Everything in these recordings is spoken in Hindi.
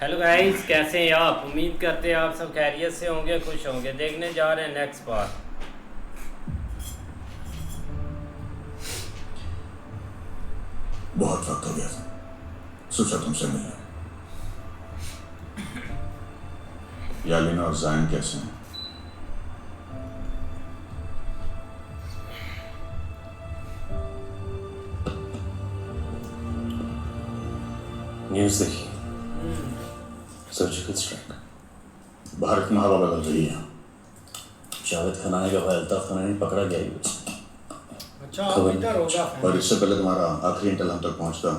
हेलो गाइस, कैसे हैं आप? उम्मीद करते हैं आप सब खैरियत से होंगे, खुश होंगे। देखने जा रहे हैं नेक्स्ट पार्ट। बहुत वक्त हो गया था, सोचा तुमसे मिलने। यालिना और जायन कैसे हैं? न्यूज़ देखी, सर्जिकल स्ट्राइक। भारत में हवा बदल रही है। जावेद खनाने का भाई अल्ताफ खाना नहीं पकड़ा गया ही अच्छा, आप इधर होगा। और इससे पहले तुम्हारा आखिरी इंटेल हम तक पहुंचता,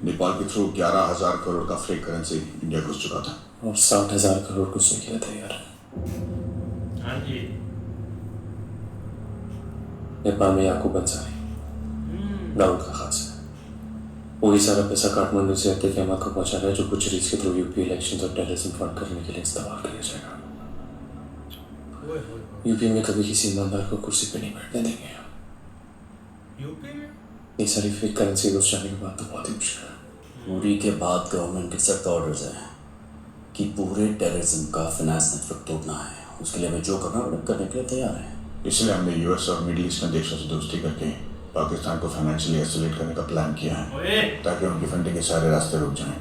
नेपाल के थ्रू 11,000 करोड़ का फेक करेंसी इंडिया घुस चुका था। और 60,000 करोड़ कुछ नहीं किया था यार। हाँ जी। नेपाल में याकूब अंसारी, दाऊद का खास है। वही सारा पैसा काठमांडू से अतीक अहमद को पहुंचा रहा है, जो कुछ रीज के थ्रू यूपी इलेक्शंस और टेररिज्म फंड करने के लिए इस्तेमाल किया जाएगा। यूपी में कभी किसी ईमानदार को कुर्सी पे नहीं बैठने देंगे। यूपी में ये सारी फेक करेंसी घुस जाने के बाद तो बहुत ही मुश्किल है। पूरी के बाद गवर्नमेंट के सख्त ऑर्डर्स हैं कि पूरे टेररिज्म का फाइनेंस नेटवर्क तोड़ना है। उसके लिए हमें जो करना पड़े करने के लिए तैयार है। इसलिए हमने यूएस और मिडिल ईस्टर्न देशों से दोस्ती करके पाकिस्तान को फाइनेंशियली आइसोलेट करने का प्लान किया है, ताकि उनकी फंडिंग के सारे रास्ते रुक जाएं।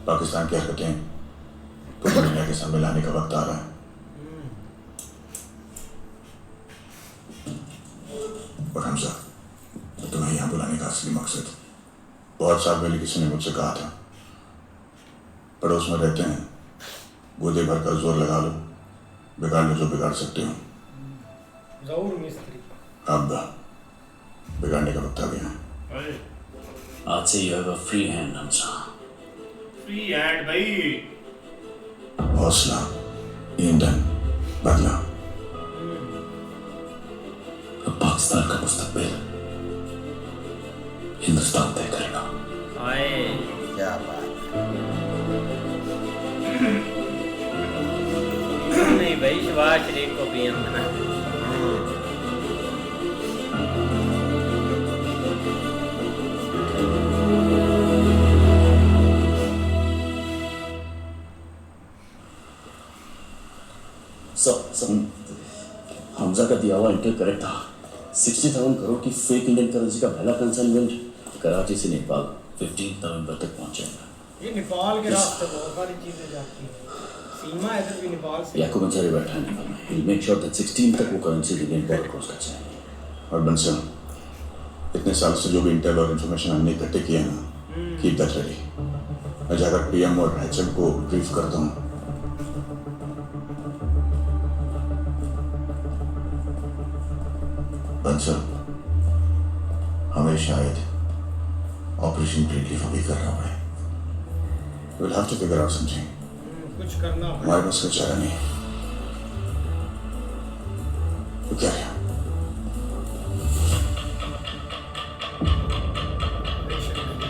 पाकिस्तान की हरकतें पूरी दुनिया के सामने लाने का वक्त आ रहा है। और हमजा, तुम्हें यहाँ बुलाने का असली मकसद, बहुत साल पहले किसी ने मुझसे कहा था, पड़ोस में रहते हैं, बूंदे भर का जोर लगा लो, बिगाड़ लो जो बिगाड़ सकते हो। जरूर मिस्त्री। अब बिगाड़ने का वक्त आ गया है। आज से you have a free hand Hamza. Free hand भाई। हौसला, ईंधन, बदला। अब पाकिस्तान का मुस्तकबिल हिंदुस्तान तय करेगा। आए क्या बात नहीं भाई, शहबाज शरीफ को भी हम ना। हमजा का दिया हुआ इंटर करेक्ट था। 60,000 करोड़ की फेक इंडियन करेंसी का पहला कंसाइनमेंट कराची से नेपाल 15 नवंबर तक पहुंचेगा। ये नेपाल के रास्ते बहुत सारी चीजें जाती हैं। सीमा इधर भी नेपाल से। याकूब अंसारी बैठा है नेपाल में। He'll make sure that 16 तक वो करेंसी इंडियन बॉर्डर क्रॉस कर जाए। और बंसल, इतने साल से जो भी इंटेल और इन्फॉर्मेशन हमने इकट्ठे किए हैं ना, कीप दैट रेडी। मैं जाकर पीएम और एचएम को ब्रीफ करता हूँ। बंसल, हमें शायद ऑपरेशन ग्रीन लीफ अभी करना पड़े। We'll have to figure out something. कुछ करना हमारे पास कुछ चारा नहीं। तो क्या है?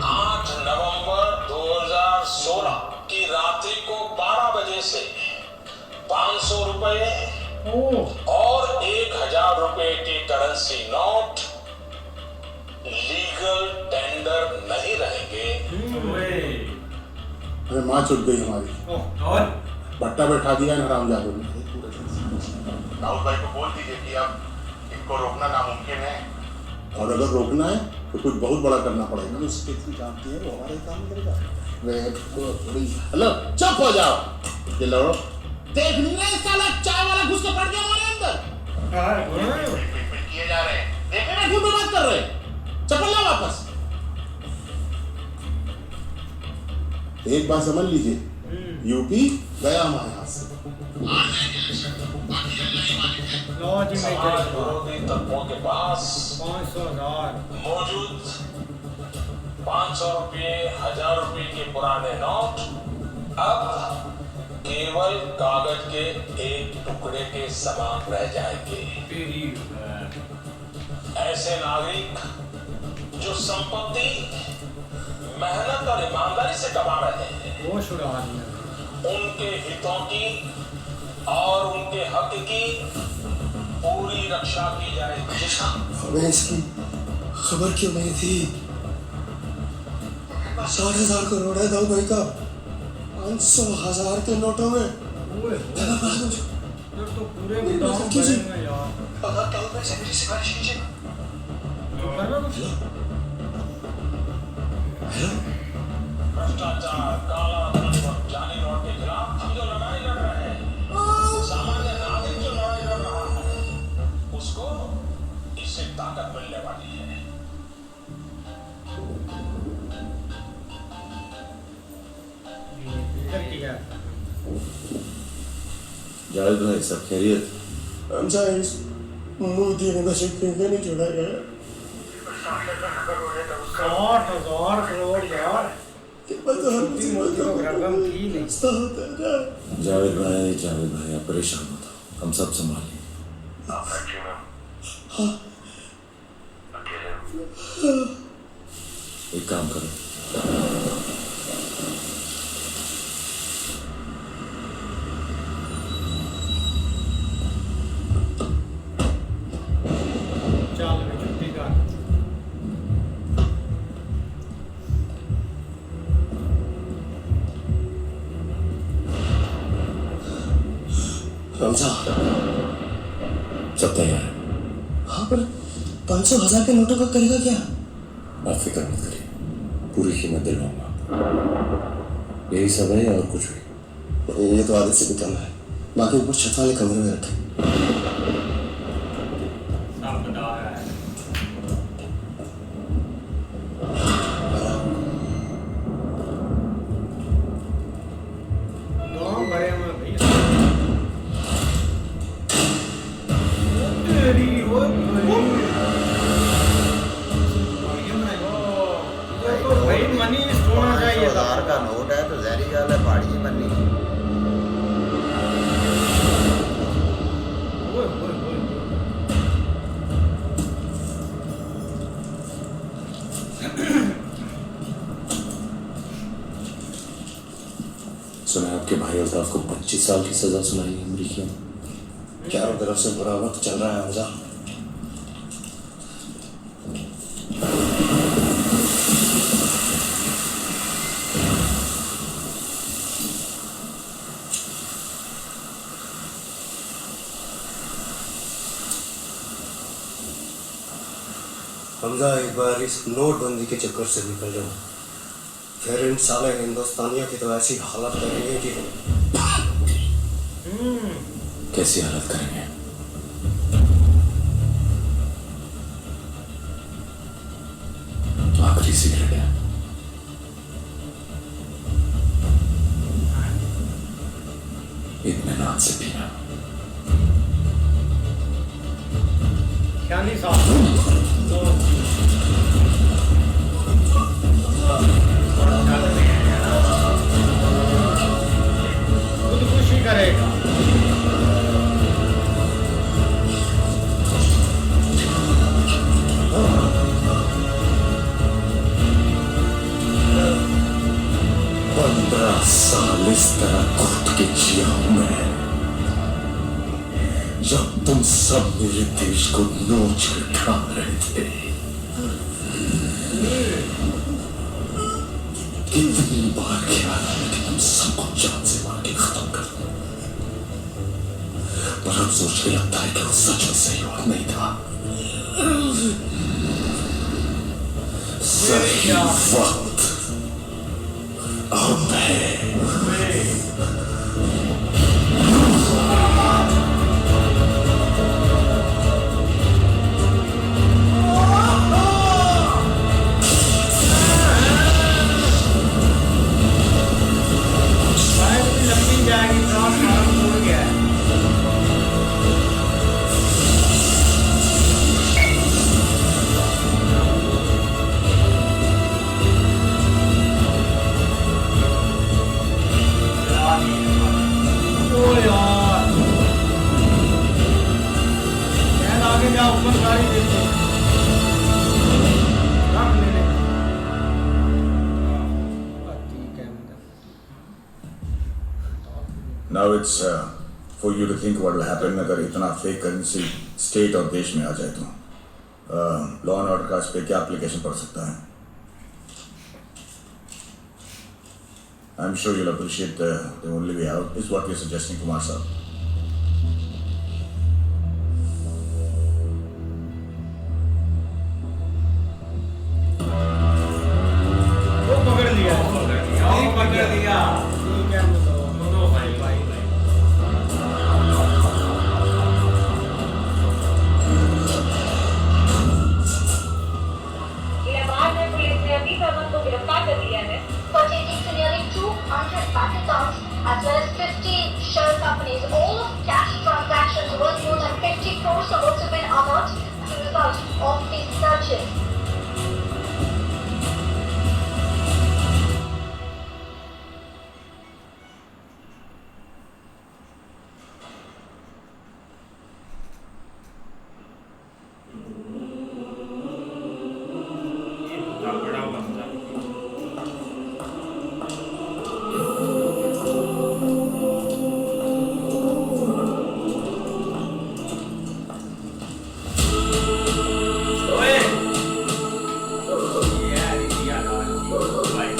8 नवंबर 2016 की रात्रि को 12 बजे से 500 रुपए और 1,000 रुपए के करेंसी नोट लीगल टेंडर नहीं रहेंगे। अरे माँ चुट गई हमारी, और भट्टा बैठा दिया हरामजादों ने। राहुल भाई को बोल दीजिए कि अब इनको रोकना नामुमकिन है। और अगर रोकना है तो कुछ बहुत बड़ा करना पड़ेगा। उसके इतनी जानती है, वो हमारे काम करेगा। हेलो, चुप हो जाओ। ये लो, देख नहीं रहे साला चाय वाला घुस के पड़ गया हमारे अंदर। पिट किए जा रहे हैं। देखे ना, क्यों बात कर रहे? चप्पल ला वापस। एक बात समझ लीजिए, यूपी गया हमारे हाथ से। समाज विरोधी तत्वों के पास 500,000 मौजूद 500 रुपये, 1,000 रुपये के पुराने नोट अब केवल कागज के एक टुकड़े के समान रह जाएंगे। ऐसे नागरिक जो संपत्ति मेहनत और ईमानदारी से कमा रहे हैं, वो छुड़ा दिया। उनके हितों की और उनके हक की पूरी रक्षा की जाएगी। हमें इसकी खबर क्यों नहीं थी? 60,000 करोड़ है दाऊ भाई का। 500,000 के नोटों में ओए इधर तो पूरे गोदाम भरे हुए हैं यार। करना कुछ भ्रष्टाचार, काला धन और जाली नोट के खिलाफ हम जो लड़ाई लड़ रहे हैं, सामान्य नागरिक जो लड़ाई लड़ रहा है, उसको इससे ताकत मिलने वाली है। इधर किया जावेद भाई सब खैरियत? हमजा इस मोदी ने बस एक फिंगर नहीं छोड़ा यार। 60,000 करोड़ यार। मोदी को रकम थी नहीं। जावेद भाई आप परेशान मत हो, हम सब संभालेंगे। आप फैक्ट्री में अकेले हो? एक काम करो, चल मैं छुट्टी कर। हमजा सब तैयार है। हाँ पर 500,000 के नोटों का करेगा क्या? आप फिक्र मत करिए, पूरी कीमत दिलवाऊंगा। यही सब है और कुछ भी? ये तो आधे से भी कम है। बाकी ऊपर छत वाले कमरे में रखे। सब बता रहा है। गाँव भरे हुए हैं भैया। तेरी वो भाई मनी होना चाहिए था। 500,000 का नोट है तो जहरी गाल है, पहाड़ी मनी। ओए, ओए, ओए, ओए। सुना है आपके भाई अल्ताफ को 25 साल की सजा सुनाई है अमरीकियों ने। चारों तरफ से बुरा वक्त चल रहा है हमजा। हमजा एक बार इस नोटबंदी के चक्कर से निकल जाओ, फिर इन साले हिंदुस्तानियों की तो ऐसी हालत करेंगे कि कैसी हालत करेंगे? आखिरी सिगरेट है। इत्मीनान से पीना। क्या नहीं साहब तो खुदकुशी करेगा। साल इस तरह घुट के जिया हूं मैं, जब तुम सब मेरे देश को नोच कर खा रहे थे। कितनी बार ख्याल आया कि तुम सबको जान से मार के खत्म कर दो, पर अब सोच के लगता है कि वो सच में सही वक्त नहीं था। सही वक्त अब है। लंबी जाएगी क्रॉस मार्ग टूट गया है। ओ यार मैं आगे जा ऊपर गाड़ी देते रख लेने ठीक है। Now it's for you to think what will happen अगर इतना फेक करेंसी स्टेट और देश में आ जाए तो लॉ एंड ऑर्डर का इस पे क्या एप्लीकेशन पड़ सकता है? I'm sure you'll appreciate the only way out is what we're suggesting, Kumar Saab. वो पकड़ लिया ठीक है दोनों भाई इलाहाबाद में पुलिस ने अभी अहमद को गिरफ्तार कर लिया है, purchasing to nearly 200 bank accounts as well as 50 shell companies. All of cash transactions worth more than 50 crores have also been unearthed as a result of these searches. बड़ा बंदा ओए यार भाई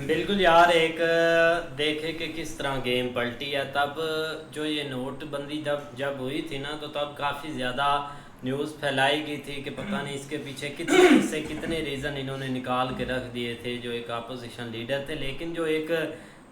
बिल्कुल यार, एक देखे कि किस तरह गेम पलटी है। तब जो ये नोटबंदी जब हुई थी ना, तो तब काफ़ी ज़्यादा न्यूज़ फैलाई गई थी कि पता नहीं इसके पीछे कितने रीज़न इन्होंने निकाल के रख दिए थे जो एक अपोजिशन लीडर थे। लेकिन जो एक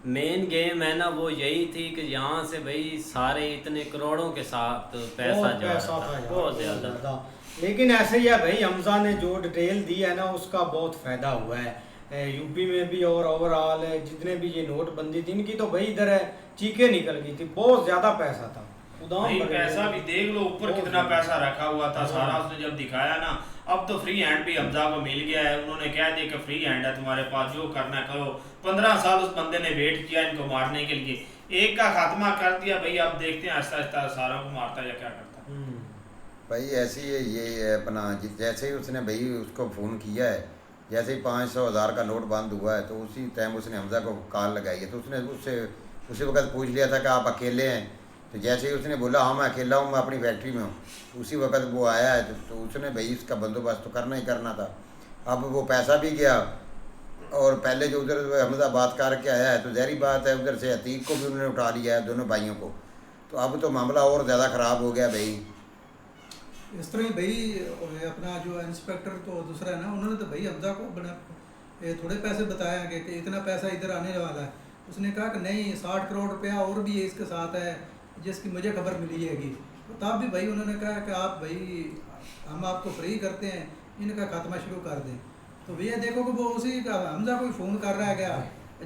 मेन गेम है ना, वो यही थी कि यहाँ से भाई सारे इतने करोड़ों के साथ पैसा जा रहा था, बहुत ज़्यादा। लेकिन ऐसे ही है भाई, हमजा ने जो डिटेल दी है ना, उसका बहुत फ़ायदा हुआ है यूपी में भी और ओवरऑल जितने भी ये नोटबंदी थी इनकी, तो भाई इधर है चीखें निकल गई थी, बहुत ज़्यादा पैसा था। पैसा भी देख लो ऊपर कितना पैसा रखा हुआ था, सारा उसने जब दिखाया ना। अब तो फ्री हैंड भी हमजा को मिल गया है, उन्होंने कह दिया कि फ्री हैंड है तुम्हारे पास, जो करना करो। 15 साल उस बंदे ने वेट किया इनको मारने के लिए, एक का खात्मा कर दिया भाई। अब देखते हैं आहिस्ता आहिस्ता सारों को मारता या क्या करता। भाई ऐसी है ये अपना, जैसे ही उसने भाई उसको फ़ोन किया है, जैसे ही 500,000 का नोट बंद हुआ है, तो उसी टाइम उसने हमजा को कॉल लगाई है। तो उसने उससे उसी वक्त पूछ लिया था कि आप अकेले हैं। तो जैसे ही उसने बोला हाँ मैं अकेला हूँ, मैं अपनी फैक्ट्री में हूँ, उसी वक्त वो आया है। तो उसने भाई इसका बंदोबस्त तो करना ही करना था। अब वो पैसा भी गया, और पहले जो उधर हमजा बात करके आया है, तो ज़ाहिर बात है उधर से अतीक को भी उन्होंने उठा लिया है, दोनों भाइयों को। तो अब तो मामला और ज़्यादा ख़राब हो गया भाई। इस तरह ही भाई अपना जो इंस्पेक्टर तो दूसरा है ना, उन्होंने तो भाई हमजा को बना थोड़े पैसे बताया कि इतना पैसा इधर आने वाला है। उसने कहा कि नहीं 60 करोड़ रुपया और भी है इसके साथ है, जिसकी मुझे खबर मिली हैगी। तो तब भी भाई उन्होंने कहा कि आप भाई हम आपको फ्री करते हैं, इनका खात्मा शुरू कर दें। तो भैया देखो कि वो उसी का हमजा कोई फ़ोन कर रहा है क्या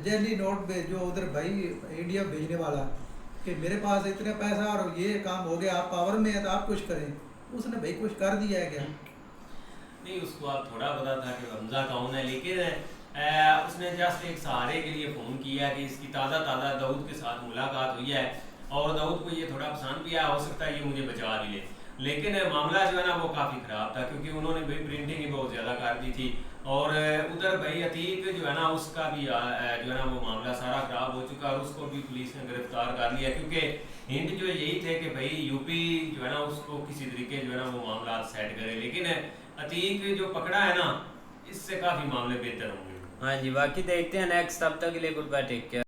जैली नोट जो उधर भाई इंडिया भेजने वाला, कि मेरे पास इतने पैसा और ये काम हो गया, आप पावर में है तो आप कुछ करें। उसने भाई कुछ कर दिया है क्या? नहीं, उसको आप थोड़ा पता था कि हमजा कौन है, लेकिन उसने जस्ट एक सहारे के लिए फ़ोन किया कि इसकी ताज़ा दाऊद के साथ मुलाकात हुई है और दाऊद को ये थोड़ा पसंद भी आया, हो सकता है ये मुझे बचा भी ले। लेकिन मामला जो है ना वो काफ़ी ख़राब था, क्योंकि उन्होंने भाई प्रिंटिंग ही बहुत ज़्यादा कर दी थी। और उधर भाई अतीक जो है ना उसका भी जो है ना वो मामला सारा ख़राब हो चुका, और उसको भी पुलिस ने गिरफ्तार कर लिया। क्योंकि हिंट जो यही थे कि भाई यूपी जो है ना उसको किसी तरीके जो है ना वो मामला सेट करे। लेकिन अतीक जो पकड़ा है ना, इससे काफ़ी मामले बेहतर होंगे। हाँ जी, बाकी देखते हैं नेक्स्ट। तब तक के लिए गुड बाय, टेक केयर।